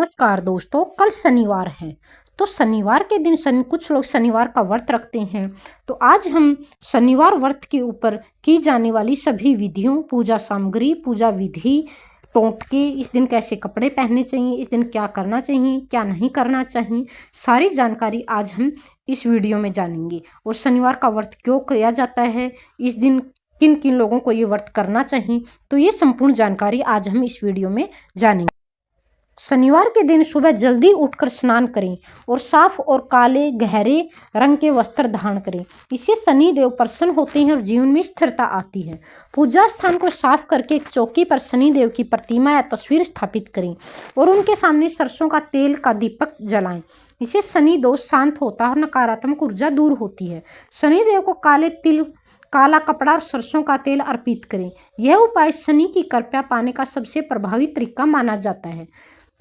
नमस्कार दोस्तों, कल शनिवार है। तो शनिवार के दिन कुछ लोग शनिवार का व्रत रखते हैं। तो आज हम शनिवार व्रत के ऊपर की जाने वाली सभी विधियों, पूजा सामग्री, पूजा विधि, टोटके, इस दिन कैसे कपड़े पहनने चाहिए, इस दिन क्या करना चाहिए, क्या नहीं करना चाहिए, सारी जानकारी आज हम इस वीडियो में जानेंगे। और शनिवार का व्रत क्यों किया जाता है, इस दिन किन किन लोगों को ये व्रत करना चाहिए, तो ये संपूर्ण जानकारी आज हम इस वीडियो में जानेंगे। शनिवार के दिन सुबह जल्दी उठकर स्नान करें और साफ और काले गहरे रंग के वस्त्र धारण करें। इससे शनि देव प्रसन्न होते हैं और जीवन में स्थिरता आती है। पूजा स्थान को साफ करके एक चौकी पर शनि देव की प्रतिमा या तस्वीर स्थापित करें और उनके सामने सरसों का तेल का दीपक जलाएं। इससे शनि दोष शांत होता है और नकारात्मक ऊर्जा दूर होती है। शनि देव को काले तिल, काला कपड़ा और सरसों का तेल अर्पित करें। यह उपाय शनि की कृपा पाने का सबसे प्रभावी तरीका माना जाता है।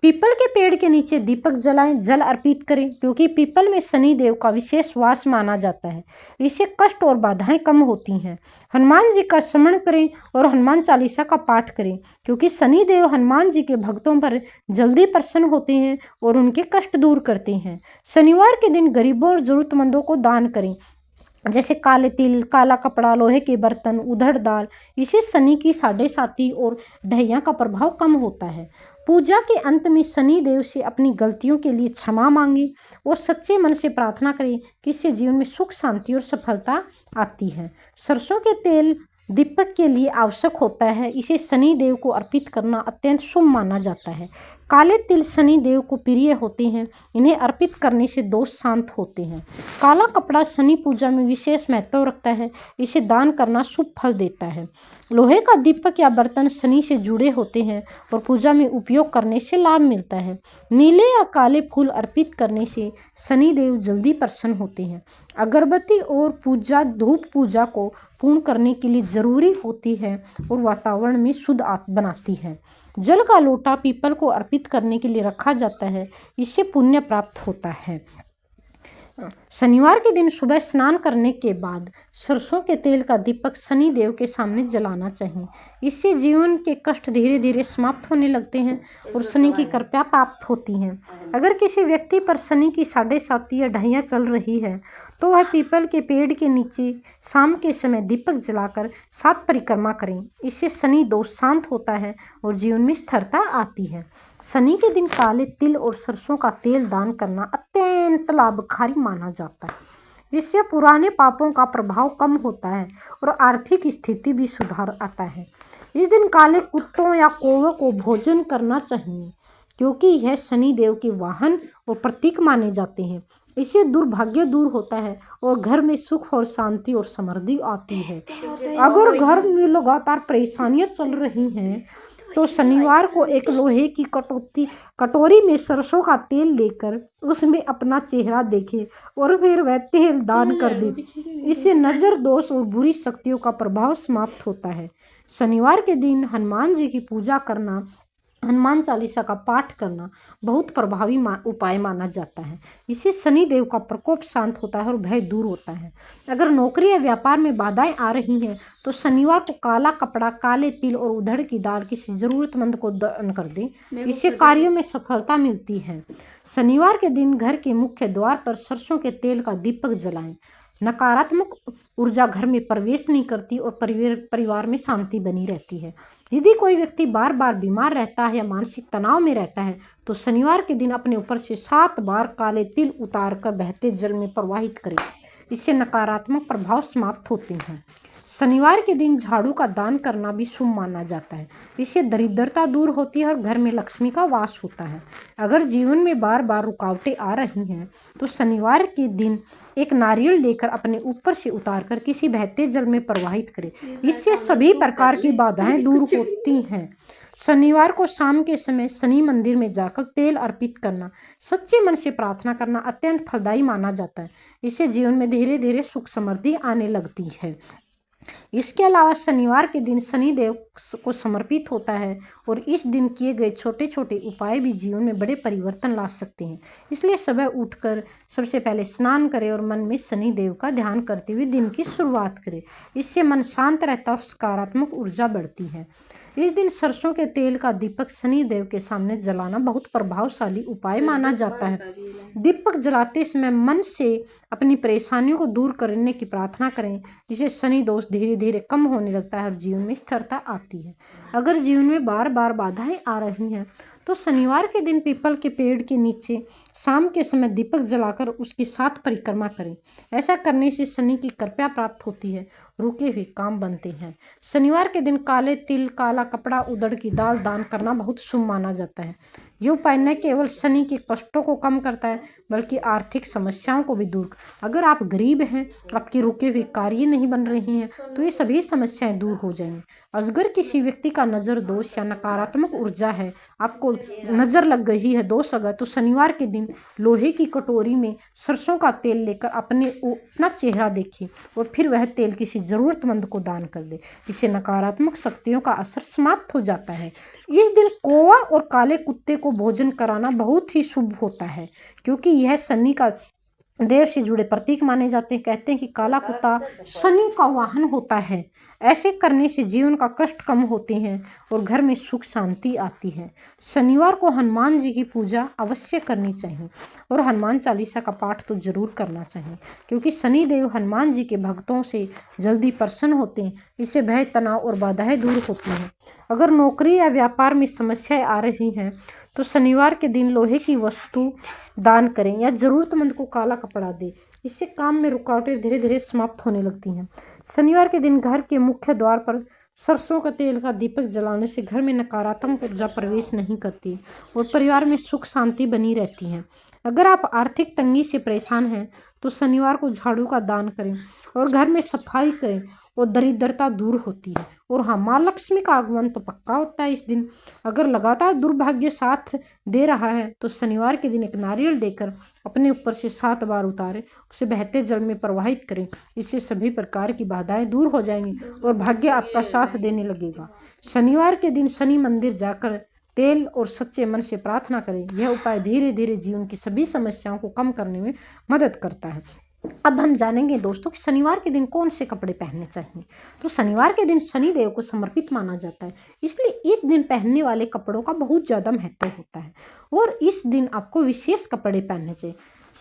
पीपल के पेड़ के नीचे दीपक जलाएं, जल अर्पित करें, क्योंकि पीपल में शनि देव का विशेष वास माना जाता है। इससे कष्ट और बाधाएं कम होती हैं। हनुमान जी का स्मरण करें और हनुमान चालीसा का पाठ करें, क्योंकि शनि देव हनुमान जी के भक्तों पर जल्दी प्रसन्न होते हैं और उनके कष्ट दूर करते हैं। शनिवार के दिन गरीबों और जरूरतमंदों को दान करें, जैसे काले तिल, काला कपड़ा, लोहे के बर्तन, उड़द दाल। इससे शनि की साढ़े और ढैया का प्रभाव कम होता है। पूजा के अंत में शनि देव से अपनी गलतियों के लिए क्षमा मांगे और सच्चे मन से प्रार्थना करें कि इससे जीवन में सुख, शांति और सफलता आती है। सरसों के तेल दीपक के लिए आवश्यक होता है। इसे शनि देव को अर्पित करना अत्यंत शुभ माना जाता है। काले तिल शनि देव को प्रिय होते हैं। इन्हें अर्पित करने से दोष शांत होते हैं। काला कपड़ा शनि पूजा में विशेष महत्व रखता है। इसे दान करना शुभ फल देता है। लोहे का दीपक या बर्तन शनि से जुड़े होते हैं और पूजा में उपयोग करने से लाभ मिलता है। नीले या काले फूल अर्पित करने से शनि देव जल्दी प्रसन्न होते हैं। अगरबत्ती और पूजा धूप पूजा को पूर्ण करने के लिए जरूरी होती है और वातावरण में शुद्ध बनाती है। जल का लोटा पीपल को अर्पित करने के लिए रखा जाता है। इससे पुण्य प्राप्त होता है। शनिवार के दिन सुबह स्नान करने के बाद सरसों के तेल का दीपक शनि देव के सामने जलाना चाहिए। इससे जीवन के कष्ट धीरे धीरे समाप्त होने लगते हैं और शनि की कृपा प्राप्त होती है। अगर किसी व्यक्ति पर शनि की साढ़े या ढैया चल रही है तो वह पीपल के पेड़ के नीचे शाम के समय दीपक जलाकर 7 परिक्रमा करें। इससे शनि दोष शांत होता है और जीवन में स्थिरता आती है। शनि के दिन काले तिल और सरसों का तेल दान करना अत्यंत लाभकारी माना जाता है। इससे पुराने पापों का प्रभाव कम होता है और आर्थिक स्थिति भी सुधार आता है। इस दिन काले कुत्तों या कौवों को भोजन करना चाहिए, क्योंकि यह शनि देव के वाहन और प्रतीक माने जाते हैं। इससे दुर्भाग्य दूर होता है और घर में सुख और शांति और समृद्धि आती है। अगर घर में लगातार परेशानियां चल रही हैं तो शनिवार को एक लोहे की कटोरी में सरसों का तेल लेकर उसमें अपना चेहरा देखें और फिर वह तेल दान कर दे। इससे नजर दोष और बुरी शक्तियों का प्रभाव समाप्त होता है। शनिवार के दिन हनुमान जी की पूजा करना, हनुमान चालीसा का पाठ करना बहुत प्रभावी उपाय माना जाता है। इससे शनि देव का प्रकोप शांत होता है और भय दूर होता है। अगर नौकरी या व्यापार में बाधाएं आ रही हैं तो शनिवार को काला कपड़ा, काले तिल और उड़द की दाल किसी जरूरतमंद को दान कर दें। इससे कार्यों में सफलता मिलती है। शनिवार के दिन घर के मुख्य द्वार पर सरसों के तेल का दीपक जलाएं। नकारात्मक ऊर्जा घर में प्रवेश नहीं करती और परिवार में शांति बनी रहती है। यदि कोई व्यक्ति बार बार बीमार रहता है या मानसिक तनाव में रहता है तो शनिवार के दिन अपने ऊपर से 7 बार काले तिल उतारकर बहते जल में प्रवाहित करें। इससे नकारात्मक प्रभाव समाप्त होते हैं। शनिवार के दिन झाड़ू का दान करना भी शुभ माना जाता है। इससे दरिद्रता दूर होती है और घर में लक्ष्मी का वास होता है। अगर जीवन में बार बार रुकावटें आ रही हैं तो शनिवार के दिन एक नारियल लेकर अपने ऊपर से उतारकर किसी बहते जल में प्रवाहित करें। इससे सभी प्रकार की बाधाएं दूर होती हैं। शनिवार को शाम के समय शनि मंदिर में जाकर तेल अर्पित करना, सच्चे मन से प्रार्थना करना अत्यंत फलदायी माना जाता है। इससे जीवन में धीरे धीरे सुख समृद्धि आने लगती है। इसके अलावा शनिवार के दिन शनि देव को समर्पित होता है और इस दिन किए गए छोटे छोटे उपाय भी जीवन में बड़े परिवर्तन ला सकते हैं। इसलिए सुबह उठकर सबसे पहले स्नान करें और मन में शनि देव का ध्यान करते हुए दिन की शुरुआत करें। इससे मन शांत रहता है और सकारात्मक ऊर्जा बढ़ती है। इस दिन सरसों के तेल का दीपक शनि देव के सामने जलाना बहुत प्रभावशाली उपाय माना जाता है। दीपक जलाते समय मन से अपनी परेशानियों को दूर करने की प्रार्थना करें, जिससे शनि दोष धीरे धीरे कम होने लगता है और जीवन में स्थिरता आती है। अगर जीवन में बार बार बाधाएं आ रही हैं तो शनिवार के दिन पीपल के पेड़ के नीचे शाम के समय दीपक जलाकर उसकी 7 परिक्रमा करें। ऐसा करने से शनि की कृपा प्राप्त होती है, रुके हुए काम बनते हैं। शनिवार के दिन काले तिल, काला कपड़ा, उड़द की दाल दान करना बहुत शुभ माना जाता है। ये उपाय न केवल शनि के कष्टों को कम करता है बल्कि आर्थिक समस्याओं को भी दूर। अगर आप गरीब हैं, आपके रुके हुए कार्य नहीं बन रहे हैं, तो ये सभी समस्याएं दूर हो जाएंगी। अगर किसी व्यक्ति का नज़र दोष या नकारात्मक ऊर्जा है, आपको नज़र लग गई है, दोष लगा, तो शनिवार के दिन लोहे की कटोरी में सरसों का तेल लेकर अपना चेहरा देखिए और फिर वह तेल किसी ज़रूरतमंद को दान कर दे। इससे नकारात्मक शक्तियों का असर समाप्त हो जाता है। इस दिन कौवा और काले कुत्ते को भोजन कराना बहुत ही शुभ होता है, क्योंकि यह शनि का देव से जुड़े प्रतीक माने जाते हैं। कहते हैं कि काला कुत्ता शनि का वाहन होता है। ऐसे करने से जीवन का कष्ट कम होते हैं और घर में सुख शांति आती है। शनिवार को हनुमान जी की पूजा अवश्य करनी चाहिए और हनुमान चालीसा का पाठ तो जरूर करना चाहिए, क्योंकि शनि देव हनुमान जी के भक्तों से जल्दी प्रसन्न होते हैं। इससे भय, तनाव और बाधाएं दूर होती हैं। अगर नौकरी या व्यापार में समस्याएं आ रही हैं तो शनिवार के दिन लोहे की वस्तु दान करें या ज़रूरतमंद को काला कपड़ा दें। इससे काम में रुकावटें धीरे धीरे समाप्त होने लगती हैं। शनिवार के दिन घर के मुख्य द्वार पर सरसों का तेल का दीपक जलाने से घर में नकारात्मक ऊर्जा प्रवेश नहीं करती और परिवार में सुख शांति बनी रहती है। अगर आप आर्थिक तंगी से परेशान हैं तो शनिवार को झाड़ू का दान करें और घर में सफाई करें और दरिद्रता दूर होती है। और हाँ, माँ लक्ष्मी का आगमन तो पक्का होता है इस दिन। अगर लगातार दुर्भाग्य साथ दे रहा है तो शनिवार के दिन एक नारियल देकर अपने ऊपर से 7 बार उतारें, उसे बहते जल में प्रवाहित करें। इससे सभी प्रकार की बाधाएं दूर हो जाएंगी और भाग्य आपका साथ देने लगेगा। शनिवार के दिन शनि मंदिर जाकर तेल और सच्चे मन से प्रार्थना करें। यह उपाय धीरे धीरे जीवन की सभी समस्याओं को कम करने में मदद करता है। अब हम जानेंगे दोस्तों कि शनिवार के दिन कौन से कपड़े पहनने चाहिए। तो शनिवार के दिन शनि देव को समर्पित माना जाता है, इसलिए इस दिन पहनने वाले कपड़ों का बहुत ज़्यादा महत्व होता है और इस दिन आपको विशेष कपड़े पहनने चाहिए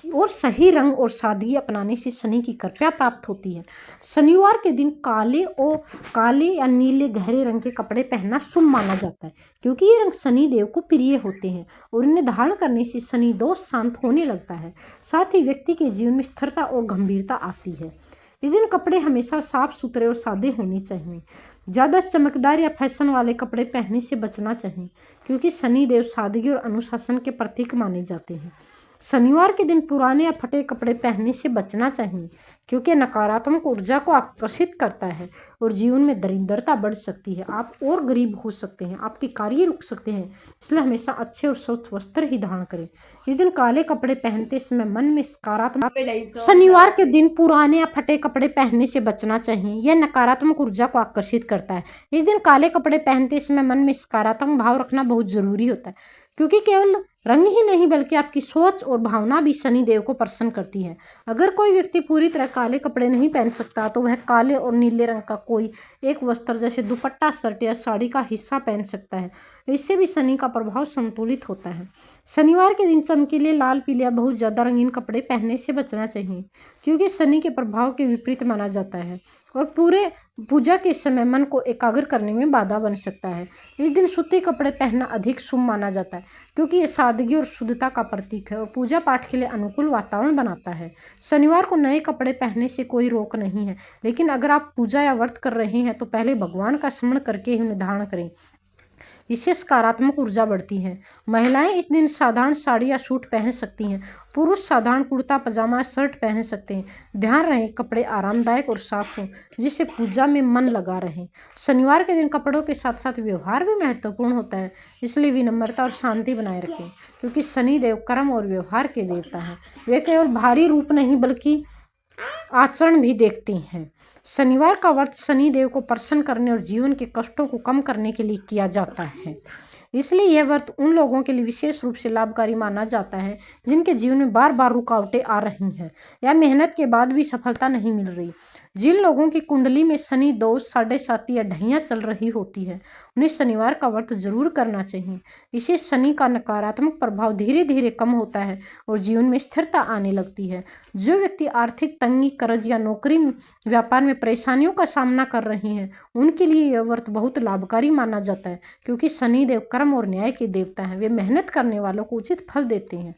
और सही रंग और सादगी अपनाने से शनि की कृपा प्राप्त होती है। शनिवार के दिन काले या नीले गहरे रंग के कपड़े पहनना शुभ माना जाता है, क्योंकि ये रंग शनि देव को प्रिय होते हैं और इन्हें धारण करने से शनि दोष शांत होने लगता है। साथ ही व्यक्ति के जीवन में स्थिरता और गंभीरता आती है। इस दिन कपड़े हमेशा साफ सुथरे और सादे होने चाहिए। ज़्यादा चमकदार या फैशन वाले कपड़े पहनने से बचना चाहिए, क्योंकि शनि देव सादगी और अनुशासन के प्रतीक माने जाते हैं। शनिवार के दिन पुराने या फटे कपड़े पहनने से बचना चाहिए, क्योंकि नकारात्मक ऊर्जा को आकर्षित करता है और जीवन में दरिद्रता बढ़ सकती है। आप और गरीब हो सकते हैं, आपके कार्य रुक सकते हैं, इसलिए हमेशा अच्छे और स्वच्छ वस्त्र ही धारण करें। इस दिन काले कपड़े पहनते समय मन में सकारात्मक। शनिवार के दिन पुराने या फटे कपड़े पहनने से बचना चाहिए, यह नकारात्मक ऊर्जा को आकर्षित करता है। इस दिन काले कपड़े पहनते समय मन में सकारात्मक भाव रखना बहुत जरूरी होता है, क्योंकि केवल रंग ही नहीं बल्कि आपकी सोच और भावना भी शनि देव को प्रसन्न करती है। अगर कोई व्यक्ति पूरी तरह काले कपड़े नहीं पहन सकता तो वह काले और नीले रंग का कोई एक वस्त्र जैसे दुपट्टा, शर्ट या साड़ी का हिस्सा पहन सकता है। इससे भी शनि का प्रभाव संतुलित होता है। शनिवार के दिन चमकीले लाल, पीले या बहुत ज़्यादा रंगीन कपड़े पहनने से बचना चाहिए, क्योंकि शनि के प्रभाव के विपरीत माना जाता है और पूरे पूजा के समय मन को एकाग्र करने में बाधा बन सकता है। इस दिन सूती कपड़े पहनना अधिक शुभ माना जाता है, क्योंकि ये सादगी और शुद्धता का प्रतीक है और पूजा पाठ के लिए अनुकूल वातावरण बनाता है। शनिवार को नए कपड़े पहनने से कोई रोक नहीं है, लेकिन अगर आप पूजा या व्रत कर रहे हैं तो पहले भगवान का स्मरण करके ही उन्हें धारण करें। इससे सकारात्मक ऊर्जा बढ़ती है। महिलाएं इस दिन साधारण साड़ी या सूट पहन सकती हैं। पुरुष साधारण कुर्ता, पजामा, शर्ट पहन सकते हैं। ध्यान रहे कपड़े आरामदायक और साफ हों, जिससे पूजा में मन लगा रहे। शनिवार के दिन कपड़ों के साथ साथ व्यवहार भी महत्वपूर्ण होता है, इसलिए विनम्रता और शांति बनाए रखें, क्योंकि शनि देव कर्म और व्यवहार के देवता हैं। वे केवल भारी रूप नहीं बल्कि आचरण भी देखते हैं। शनिवार का व्रत शनि देव को प्रसन्न करने और जीवन के कष्टों को कम करने के लिए किया जाता है, इसलिए यह व्रत उन लोगों के लिए विशेष रूप से लाभकारी माना जाता है जिनके जीवन में बार बार रुकावटें आ रही हैं या मेहनत के बाद भी सफलता नहीं मिल रही। जिन लोगों की कुंडली में शनि दोष 7.5 या ढैया चल रही होती है, उन्हें शनिवार का व्रत जरूर करना चाहिए। इससे शनि का नकारात्मक प्रभाव धीरे धीरे कम होता है और जीवन में स्थिरता आने लगती है। जो व्यक्ति आर्थिक तंगी, कर्ज या नौकरी व्यापार में परेशानियों का सामना कर रहे हैं, उनके लिए यह व्रत बहुत लाभकारी माना जाता है, क्योंकि शनिदेव कर्म और न्याय के देवता हैं। वे मेहनत करने वालों को उचित फल देते हैं।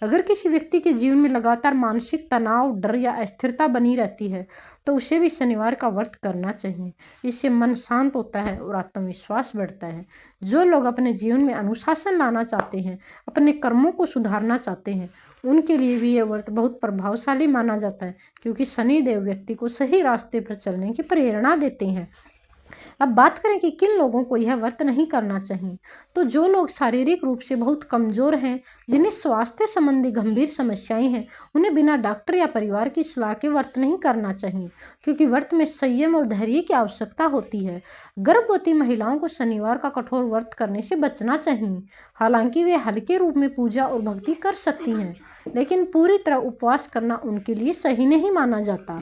अगर किसी व्यक्ति के जीवन में लगातार मानसिक तनाव, डर या अस्थिरता बनी रहती है, तो उसे भी शनिवार का व्रत करना चाहिए। इससे मन शांत होता है और आत्मविश्वास बढ़ता है। जो लोग अपने जीवन में अनुशासन लाना चाहते हैं, अपने कर्मों को सुधारना चाहते हैं, उनके लिए भी यह व्रत बहुत प्रभावशाली माना जाता है, क्योंकि शनिदेव व्यक्ति को सही रास्ते पर चलने की प्रेरणा देते हैं। अब बात करें कि किन लोगों को यह व्रत नहीं करना चाहिए, तो जो लोग शारीरिक रूप से बहुत कमजोर हैं, जिन्हें स्वास्थ्य संबंधी गंभीर समस्याएं हैं, उन्हें बिना डॉक्टर या परिवार की सलाह के व्रत नहीं करना चाहिए, क्योंकि व्रत में संयम और धैर्य की आवश्यकता होती है। गर्भवती महिलाओं को शनिवार का कठोर व्रत करने से बचना चाहिए। हालांकि वे हल्के रूप में पूजा और भक्ति कर सकती हैं, लेकिन पूरी तरह उपवास करना उनके लिए सही नहीं माना जाता।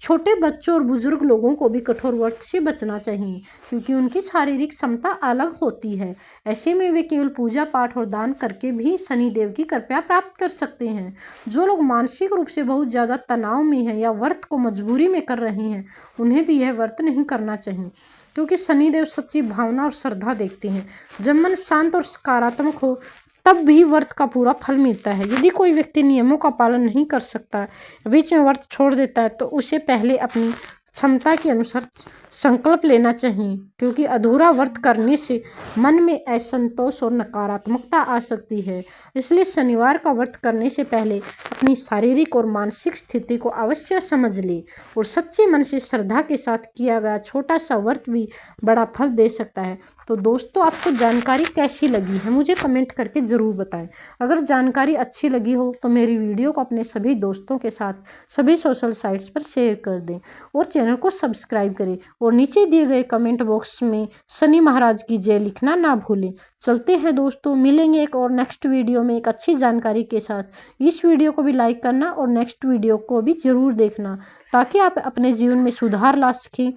छोटे बच्चों और बुजुर्ग लोगों को भी कठोर व्रत से बचना चाहिए, क्योंकि उनकी शारीरिक क्षमता अलग होती है। ऐसे में वे केवल पूजा पाठ और दान करके भी शनिदेव की कृपा प्राप्त कर सकते हैं। जो लोग मानसिक रूप से बहुत ज़्यादा तनाव में हैं या व्रत को मजबूरी में कर रहे हैं, उन्हें भी यह व्रत नहीं करना चाहिए, क्योंकि शनिदेव सच्ची भावना और श्रद्धा देखते हैं। जब मन शांत और सकारात्मक हो, तब भी व्रत का पूरा फल मिलता है। यदि कोई व्यक्ति नियमों का पालन नहीं कर सकता, बीच में व्रत छोड़ देता है, तो उसे पहले अपनी क्षमता के अनुसार संकल्प लेना चाहिए, क्योंकि अधूरा व्रत करने से मन में असंतोष और नकारात्मकता आ सकती है। इसलिए शनिवार का व्रत करने से पहले अपनी शारीरिक और मानसिक स्थिति को अवश्य समझ ले, और सच्चे मन से श्रद्धा के साथ किया गया छोटा सा व्रत भी बड़ा फल दे सकता है। तो दोस्तों, आपको जानकारी कैसी लगी है, मुझे कमेंट करके ज़रूर बताएं। अगर जानकारी अच्छी लगी हो तो मेरी वीडियो को अपने सभी दोस्तों के साथ सभी सोशल साइट्स पर शेयर कर दें और चैनल को सब्सक्राइब करें, और नीचे दिए गए कमेंट बॉक्स में शनि महाराज की जय लिखना ना भूलें। चलते हैं दोस्तों, मिलेंगे एक और नेक्स्ट वीडियो में एक अच्छी जानकारी के साथ। इस वीडियो को भी लाइक करना और नेक्स्ट वीडियो को भी ज़रूर देखना, ताकि आप अपने जीवन में सुधार ला सकें।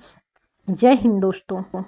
जय हिंद दोस्तों।